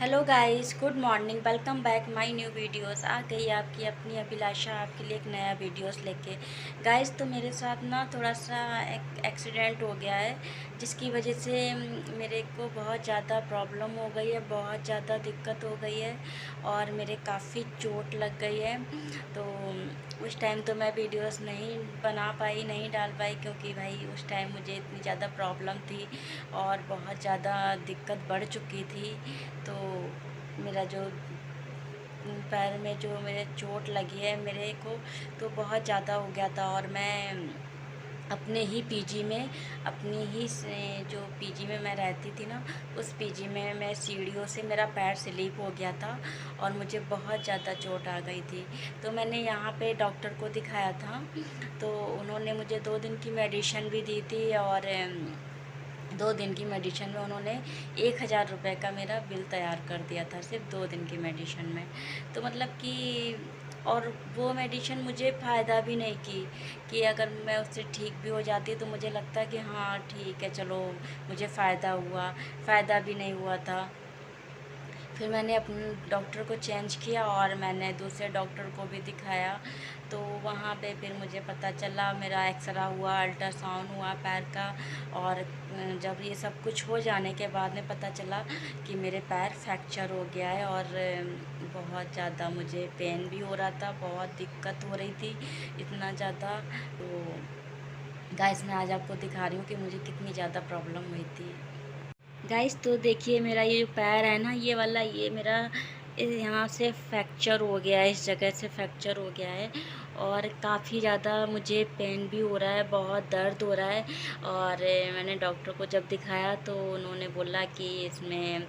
Hello guys, good morning. Welcome back my new videos. आ गई आपकी अपनी अभिलाषा आपके लिए एक नया वीडियोस लेके। गाइस, तो मेरे साथ ना थोड़ा सा एक एक्सीडेंट हो गया है, जिसकी वजह से मेरे को बहुत ज़्यादा प्रॉब्लम हो गई है, बहुत ज़्यादा दिक्कत हो गई है और मेरे काफ़ी चोट लग गई है। तो उस टाइम तो मैं वीडियोस नहीं बना पाई, नहीं डाल पाई, क्योंकि भाई उस टाइम मुझे इतनी ज़्यादा प्रॉब्लम थी और बहुत ज़्यादा दिक्कत बढ़ चुकी थी। तो मेरा जो पैर में जो मेरे चोट लगी है मेरे को, तो बहुत ज़्यादा हो गया था। और मैं अपने ही पीजी में, अपनी ही जो पीजी में मैं रहती थी ना, उस पीजी में मैं सीढ़ियों से मेरा पैर स्लिप हो गया था और मुझे बहुत ज़्यादा चोट आ गई थी। तो मैंने यहाँ पे डॉक्टर को दिखाया था, तो उन्होंने मुझे 2 दिन की मेडिसिन भी दी थी और 2 दिन की मेडिसिन में उन्होंने 1,000 रुपये का मेरा बिल तैयार कर दिया था, सिर्फ 2 दिन की मेडिसिन में। तो मतलब कि और वो मेडिसिन मुझे फ़ायदा भी नहीं की, कि अगर मैं उससे ठीक भी हो जाती तो मुझे लगता कि हाँ ठीक है, चलो मुझे फ़ायदा हुआ। फ़ायदा भी नहीं हुआ था। फिर मैंने अपने डॉक्टर को चेंज किया और मैंने दूसरे डॉक्टर को भी दिखाया। तो वहाँ पे फिर मुझे पता चला, मेरा एक्सरा हुआ, अल्ट्रासाउंड हुआ पैर का। और जब ये सब कुछ हो जाने के बाद में पता चला कि मेरे पैर फ्रैक्चर हो गया है और बहुत ज़्यादा मुझे पेन भी हो रहा था, बहुत दिक्कत हो रही थी, इतना ज़्यादा। तो गाइस, मैं आज आपको दिखा रही हूँ कि मुझे कितनी ज़्यादा प्रॉब्लम हुई थी। गाइस, तो देखिए मेरा ये जो पैर है ना, ये वाला, ये मेरा यहाँ से फ्रैक्चर हो गया है, इस जगह से फ्रैक्चर हो गया है और काफ़ी ज़्यादा मुझे पेन भी हो रहा है, बहुत दर्द हो रहा है। और मैंने डॉक्टर को जब दिखाया तो उन्होंने बोला कि इसमें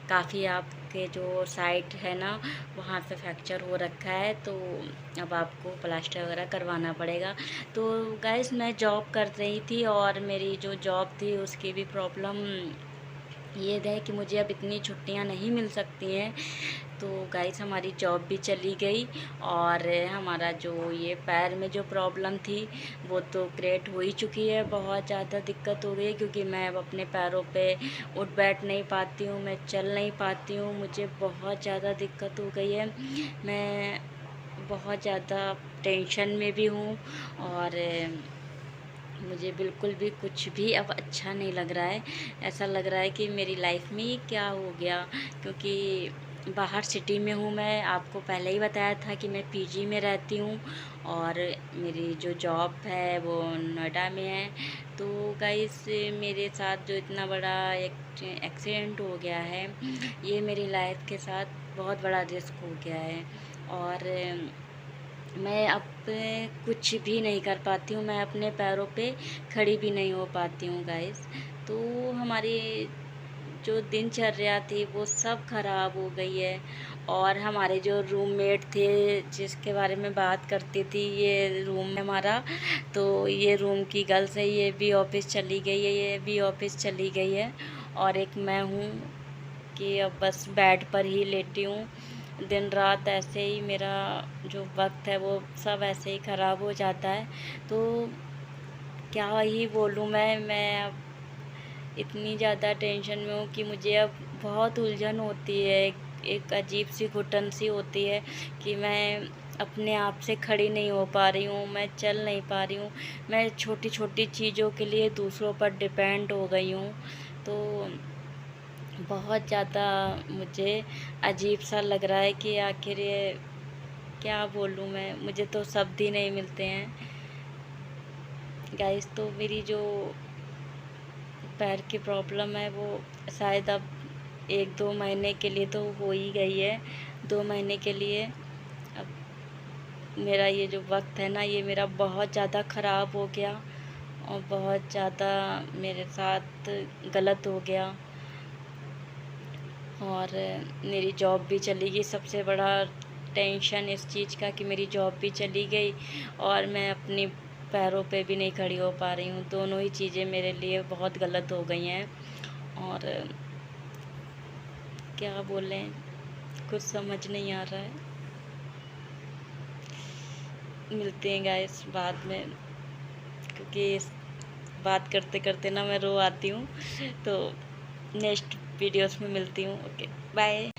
काफ़ी आपके जो साइट है ना, वहाँ पे फ्रैक्चर हो रखा है, तो अब आपको प्लास्टर वगैरह करवाना पड़ेगा। तो गाइस, मैं जॉब कर रही थी और मेरी जो जॉब थी उसकी भी प्रॉब्लम ये है कि मुझे अब इतनी छुट्टियां नहीं मिल सकती हैं। तो गाइस, हमारी जॉब भी चली गई और हमारा जो ये पैर में जो प्रॉब्लम थी वो तो क्रिएट हो ही चुकी है। बहुत ज़्यादा दिक्कत हो गई है, क्योंकि मैं अब अपने पैरों पे उठ बैठ नहीं पाती हूँ, मैं चल नहीं पाती हूँ, मुझे बहुत ज़्यादा दिक्कत हो गई है। मैं बहुत ज़्यादा टेंशन में भी हूँ और मुझे बिल्कुल भी कुछ भी अब अच्छा नहीं लग रहा है। ऐसा लग रहा है कि मेरी लाइफ में ये क्या हो गया, क्योंकि बाहर सिटी में हूँ मैं। आपको पहले ही बताया था कि मैं पीजी में रहती हूँ और मेरी जो जॉब है वो नोएडा में है। तो गाइस, मेरे साथ जो इतना बड़ा एक एक्सीडेंट हो गया है, ये मेरी लाइफ के साथ बहुत बड़ा रिस्क हो गया है। और मैं अब कुछ भी नहीं कर पाती हूँ, मैं अपने पैरों पे खड़ी भी नहीं हो पाती हूँ गाइस। तो हमारी जो दिनचर्या थी वो सब खराब हो गई है। और हमारे जो रूममेट थे, जिसके बारे में बात करती थी, ये रूम है हमारा, तो ये रूम की गर्ल्स है, ये भी ऑफिस चली गई है, ये भी ऑफिस चली गई है और एक मैं हूँ कि अब बस बेड पर ही लेटी हूँ। दिन रात ऐसे ही मेरा जो वक्त है वो सब ऐसे ही ख़राब हो जाता है। तो क्या ही बोलूँ मैं अब इतनी ज़्यादा टेंशन में हूँ कि मुझे अब बहुत उलझन होती है, एक अजीब सी घुटन सी होती है कि मैं अपने आप से खड़ी नहीं हो पा रही हूँ, मैं चल नहीं पा रही हूँ, मैं छोटी छोटी चीज़ों के लिए दूसरों पर डिपेंड हो गई हूँ। तो बहुत ज़्यादा मुझे अजीब सा लग रहा है कि आखिर ये क्या बोलूँ मैं, मुझे तो शब्द ही नहीं मिलते हैं गाइस। तो मेरी जो पैर की प्रॉब्लम है वो शायद अब 1-2 महीने के लिए तो हो ही गई है। 2 महीने के लिए अब मेरा ये जो वक्त है ना, ये मेरा बहुत ज़्यादा ख़राब हो गया और बहुत ज़्यादा मेरे साथ गलत हो गया। और मेरी जॉब भी चली गई। सबसे बड़ा टेंशन इस चीज़ का कि मेरी जॉब भी चली गई और मैं अपनी पैरों पे भी नहीं खड़ी हो पा रही हूँ। दोनों ही चीज़ें मेरे लिए बहुत गलत हो गई हैं और क्या बोलें, कुछ समझ नहीं आ रहा है। मिलते हैं गाइस बाद में, क्योंकि इस बात करते करते ना मैं रो आती हूँ। तो नेक्स्ट वीडियोस में मिलती हूँ। Okay, bye.